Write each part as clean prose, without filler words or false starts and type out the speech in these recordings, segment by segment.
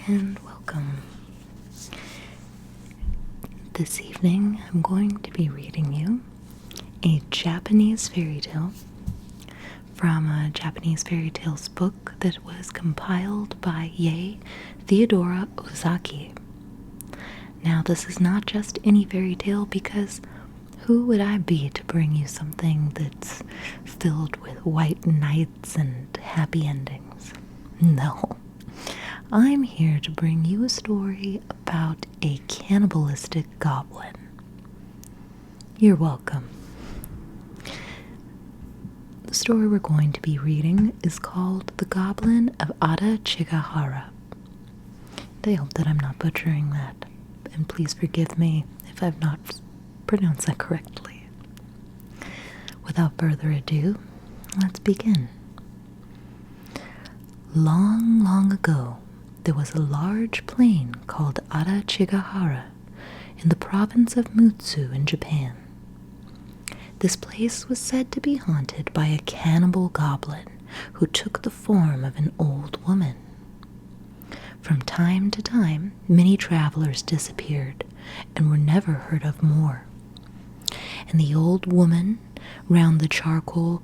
and welcome. This evening I'm going to be reading you a Japanese fairy tale from a Japanese fairy tales book that was compiled by Yet Theodora Ozaki. Now, this is not just any fairy tale, because who would I be to bring you something that's filled with white knights and happy endings? No. I'm here to bring you a story about a cannibalistic goblin. You're welcome. The story we're going to be reading is called The Goblin of Adachigahara. I hope that I'm not butchering that, and please forgive me if I've not pronounced that correctly. Without further ado, let's begin. Long, long ago, there was a large plain called Adachigahara in the province of Mutsu in Japan. This place was said to be haunted by a cannibal goblin who took the form of an old woman. From time to time, many travelers disappeared and were never heard of more. And the old woman round the charcoal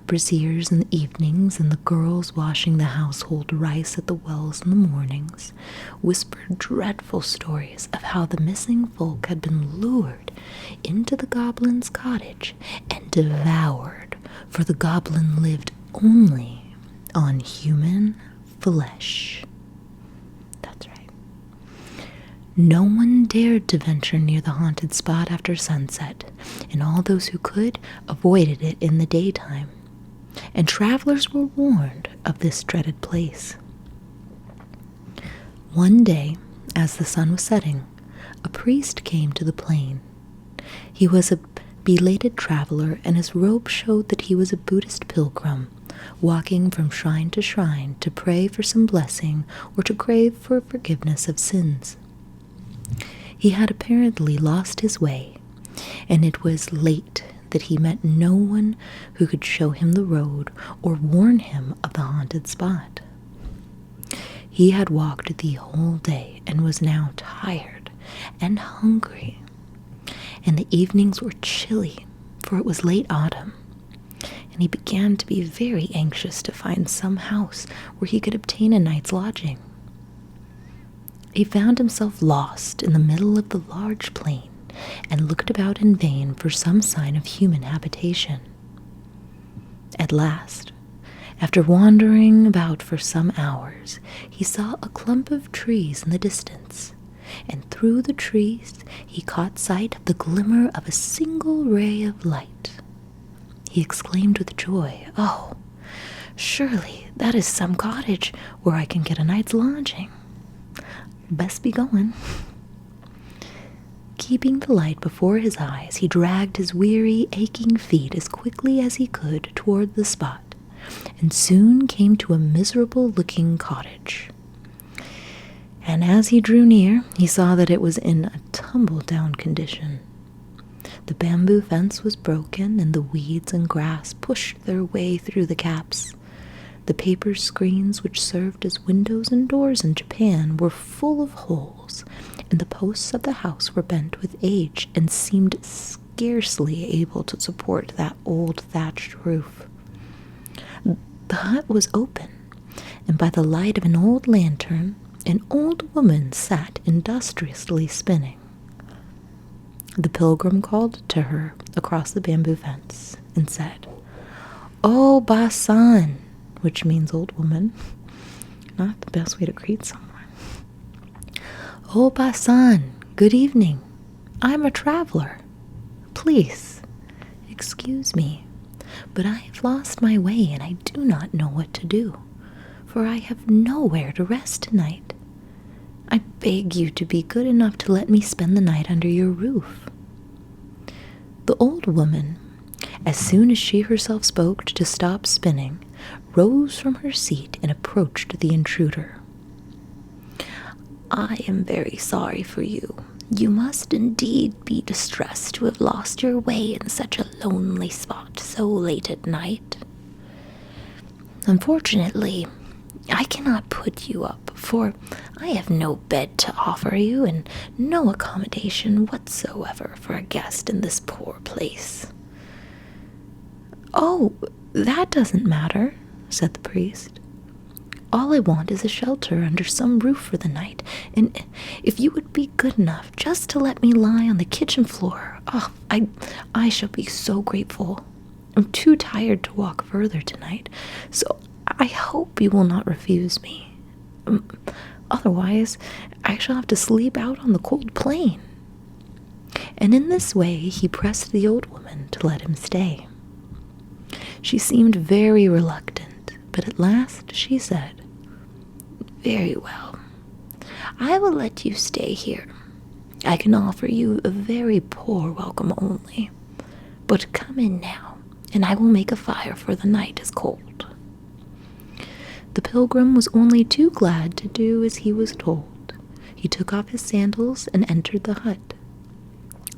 braziers in the evenings, and the girls washing the household rice at the wells in the mornings, whispered dreadful stories of how the missing folk had been lured into the goblin's cottage and devoured, for the goblin lived only on human flesh. That's right. No one dared to venture near the haunted spot after sunset, and all those who could avoided it in the daytime. And travelers were warned of this dreaded place. One day, as the sun was setting, a priest came to the plain. He was a belated traveler, and his robe showed that he was a Buddhist pilgrim, walking from shrine to pray for some blessing or to crave for forgiveness of sins. He had apparently lost his way, and it was late that he met no one who could show him the road or warn him of the haunted spot. He had walked the whole day and was now tired and hungry, and the evenings were chilly, for it was late autumn, and he began to be very anxious to find some house where he could obtain a night's lodging. He found himself lost in the middle of the large plain and looked about in vain for some sign of human habitation. At last, after wandering about for some hours, he saw a clump of trees in the distance, and through the trees he caught sight of the glimmer of a single ray of light. He exclaimed with joy, "Oh, surely that is some cottage where I can get a night's lodging. Best be going." Keeping the light before his eyes, he dragged his weary, aching feet as quickly as he could toward the spot, and soon came to a miserable-looking cottage. And as he drew near, he saw that it was in a tumble-down condition. The bamboo fence was broken, and the weeds and grass pushed their way through the gaps. The paper screens which served as windows and doors in Japan were full of holes, and the posts of the house were bent with age and seemed scarcely able to support that old thatched roof. The hut was open, and by the light of an old lantern, an old woman sat industriously spinning. The pilgrim called to her across the bamboo fence and said, "Oh, Ba-san," which means old woman. Not the best way to greet someone. "Oh, Ba-san, good evening. I'm a traveler. Please, excuse me, but I have lost my way and I do not know what to do, for I have nowhere to rest tonight. I beg you to be good enough to let me spend the night under your roof." The old woman, as soon as she herself spoke to stop spinning, rose from her seat and approached the intruder. "I am very sorry for you. You must indeed be distressed to have lost your way in such a lonely spot so late at night. Unfortunately, I cannot put you up, for I have no bed to offer you, and no accommodation whatsoever for a guest in this poor place." "Oh, that doesn't matter," said the priest. "All I want is a shelter under some roof for the night, and if you would be good enough just to let me lie on the kitchen floor, I shall be so grateful. I'm too tired to walk further tonight, so I hope you will not refuse me. Otherwise, I shall have to sleep out on the cold plain." And in this way he pressed the old woman to let him stay. She seemed very reluctant, but at last she said, "Very well. I will let you stay here. I can offer you a very poor welcome only, but come in now, and I will make a fire, for the night is cold." The pilgrim was only too glad to do as he was told. He took off his sandals and entered the hut.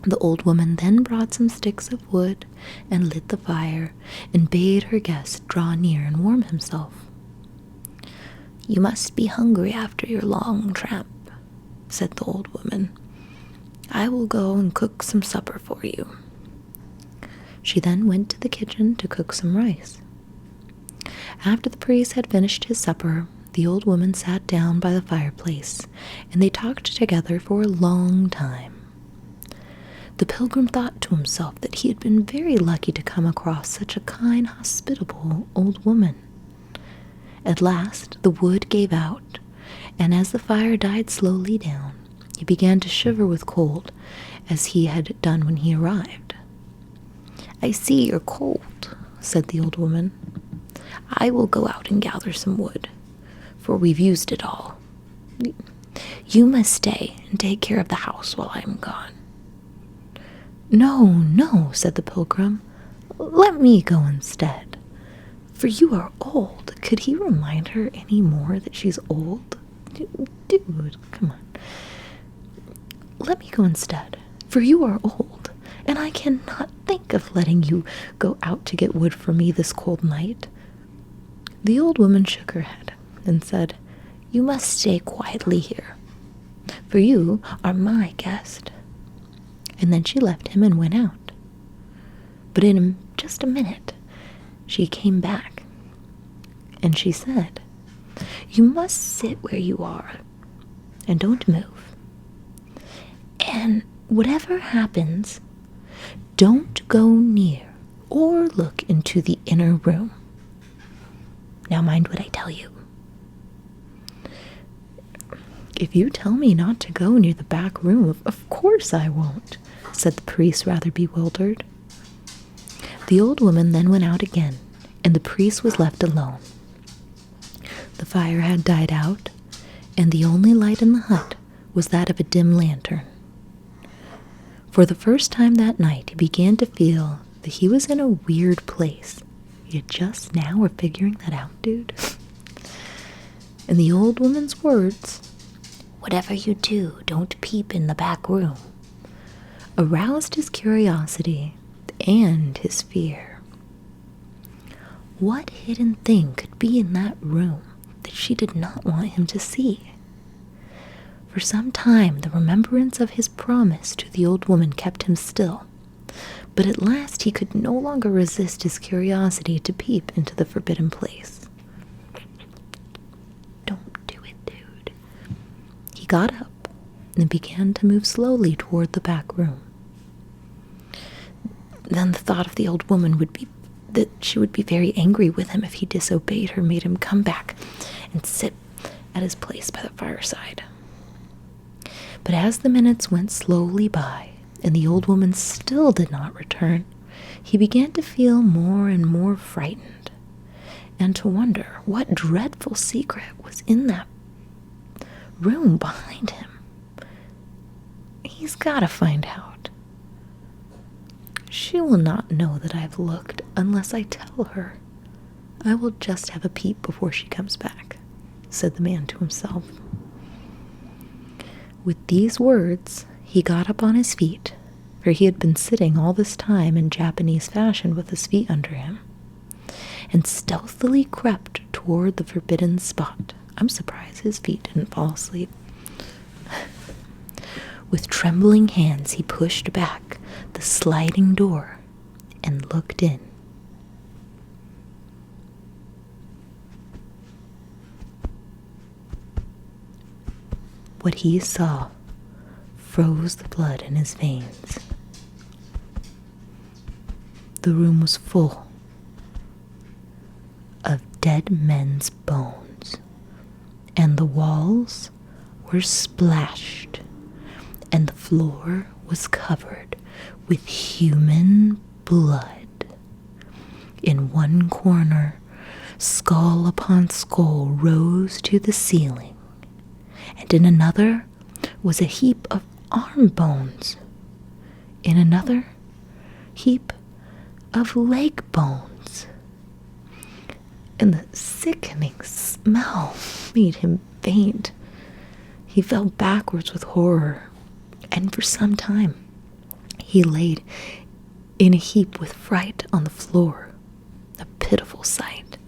The old woman then brought some sticks of wood and lit the fire, and bade her guest draw near and warm himself. "You must be hungry after your long tramp," said the old woman. "I will go and cook some supper for you." She then went to the kitchen to cook some rice. After the priest had finished his supper, the old woman sat down by the fireplace, and they talked together for a long time. The pilgrim thought to himself that he had been very lucky to come across such a kind, hospitable old woman. At last the wood gave out, and as the fire died slowly down, he began to shiver with cold, as he had done when he arrived. "I see you're cold," said the old woman. "I will go out and gather some wood, for we've used it all. You must stay and take care of the house while I am gone." "No, no," said the pilgrim. "Let me go instead. For you are old." Could he remind her any more that she's old? Dude, come on. "Let me go instead, for you are old, and I cannot think of letting you go out to get wood for me this cold night." The old woman shook her head and said, "You must stay quietly here, for you are my guest." And then she left him and went out. But in just a minute, she came back, and she said, "You must sit where you are, and don't move. And whatever happens, don't go near or look into the inner room. Now mind what I tell you." "If you tell me not to go near the back room, of course I won't," said the priest, rather bewildered. The old woman then went out again, and the priest was left alone. The fire had died out, and the only light in the hut was that of a dim lantern. For the first time that night, he began to feel that he was in a weird place. You just now are figuring that out, dude? And the old woman's words, "Whatever you do, don't peep in the back room," aroused his curiosity and his fear. What hidden thing could be in that room that she did not want him to see? For some time, the remembrance of his promise to the old woman kept him still, but at last he could no longer resist his curiosity to peep into the forbidden place. "Don't do it, dude." He got up and began to move slowly toward the back room. Then the thought of the old woman would be that she would be very angry with him if he disobeyed her, made him come back and sit at his place by the fireside. But as the minutes went slowly by, and the old woman still did not return, he began to feel more and more frightened, and to wonder what dreadful secret was in that room behind him. He's got to find out. She will not know that I've looked unless I tell her. I will just have a peep before she comes back, said the man to himself. With these words, he got up on his feet, for he had been sitting all this time in Japanese fashion with his feet under him, and stealthily crept toward the forbidden spot. I'm surprised his feet didn't fall asleep. With trembling hands, he pushed back the sliding door and looked in. What he saw froze the blood in his veins. The room was full of dead men's bones, and the walls were splashed, and the floor was covered with human blood. In one corner, skull upon skull rose to the ceiling, and in another was a heap of arm bones. In another, heap of leg bones. And the sickening smell made him faint. He fell backwards with horror, and for some time he laid in a heap with fright on the floor, a pitiful sight.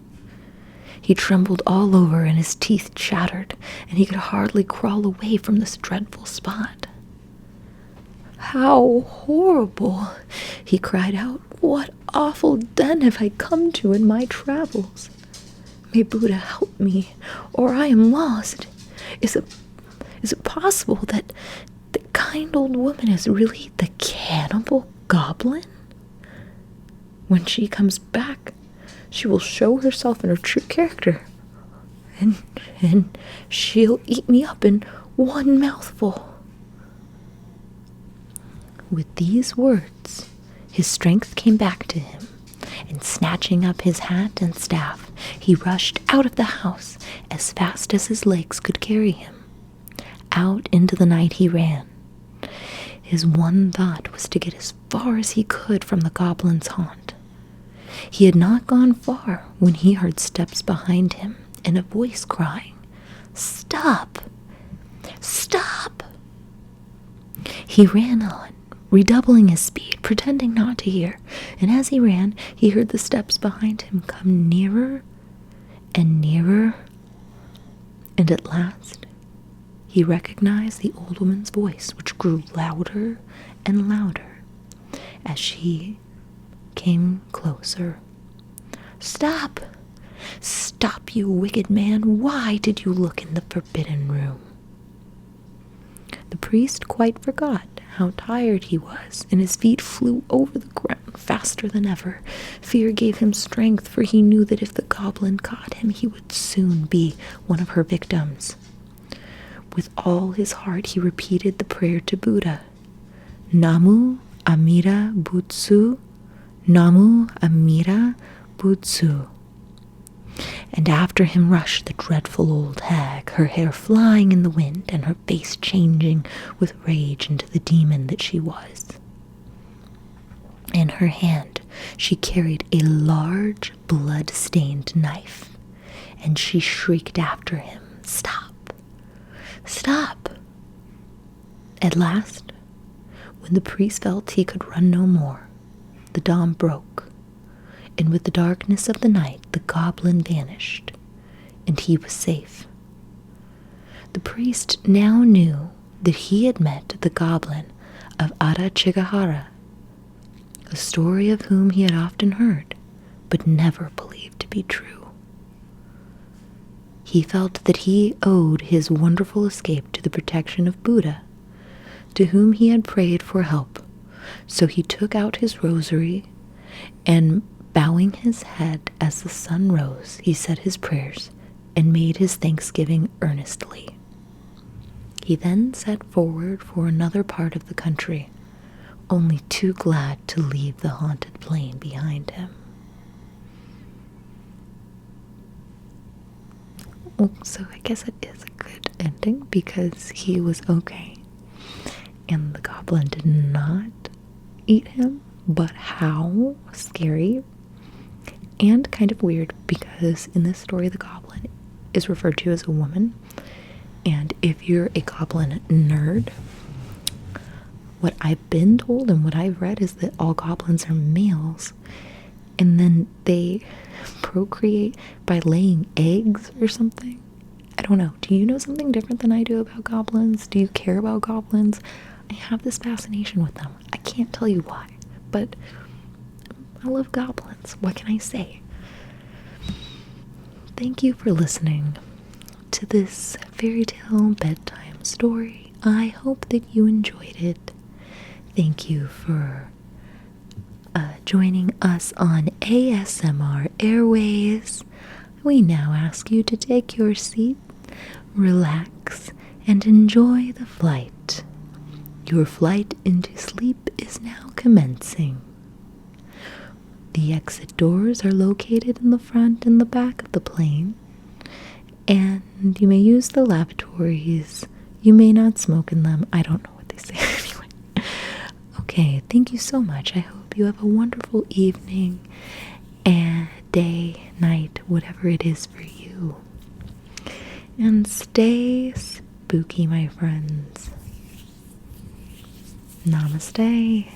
He trembled all over, and his teeth chattered, and he could hardly crawl away from this dreadful spot. "How horrible!" he cried out. "What awful den have I come to in my travels? May Buddha help me, or I am lost. Is it possible that the kind old woman is really the cannibal Goblin? When she comes back, she will show herself in her true character, and she'll eat me up in one mouthful." With these words, his strength came back to him, and snatching up his hat and staff, he rushed out of the house as fast as his legs could carry him. Out into the night he ran. His one thought was to get as far as he could from the goblin's haunt. He had not gone far when he heard steps behind him and a voice crying, "Stop! Stop!" He ran on, redoubling his speed, pretending not to hear, and as he ran, he heard the steps behind him come nearer and nearer, and at last he recognized the old woman's voice, which grew louder and louder as she came closer. "Stop! Stop, you wicked man! Why did you look in the forbidden room?" The priest quite forgot how tired he was, and his feet flew over the ground faster than ever. Fear gave him strength, for he knew that if the goblin caught him, he would soon be one of her victims. With all his heart, he repeated the prayer to Buddha. "Namu Amida Butsu, Namu Amida Butsu." And after him rushed the dreadful old hag, her hair flying in the wind and her face changing with rage into the demon that she was. In her hand she carried a large blood-stained knife, and she shrieked after him, "Stop! Stop!" At last, when the priest felt he could run no more, the dawn broke, and with the darkness of the night the goblin vanished, and he was safe. The priest now knew that he had met the goblin of Adachigahara, a story of whom he had often heard, but never believed to be true. He felt that he owed his wonderful escape to the protection of Buddha, to whom he had prayed for help, so he took out his rosary, and bowing his head as the sun rose, he said his prayers and made his thanksgiving earnestly. He then set forward for another part of the country, only too glad to leave the haunted plain behind him. Oh, so I guess it is a good ending because he was okay, and the goblin did not eat him. But how scary and kind of weird, because in this story the goblin is referred to as a woman, and if you're a goblin nerd, what I've been told and what I've read is that all goblins are males, and then they procreate by laying eggs or something. I don't know. Do you know something different than I do about goblins? Do you care about goblins? I have this fascination with them. I can't tell you why, but I love goblins. What can I say? Thank you for listening to this fairy tale bedtime story. I hope that you enjoyed it. Thank you for joining us on ASMR Airways. We now ask you to take your seat, relax, and enjoy the flight. Your flight into sleep is now commencing. The exit doors are located in the front and the back of the plane, and you may use the lavatories. You may not smoke in them. I don't know what they say anyway. Okay, thank you so much. I hope you have a wonderful evening and day, night, whatever it is for you. And stay spooky, my friends. Namaste.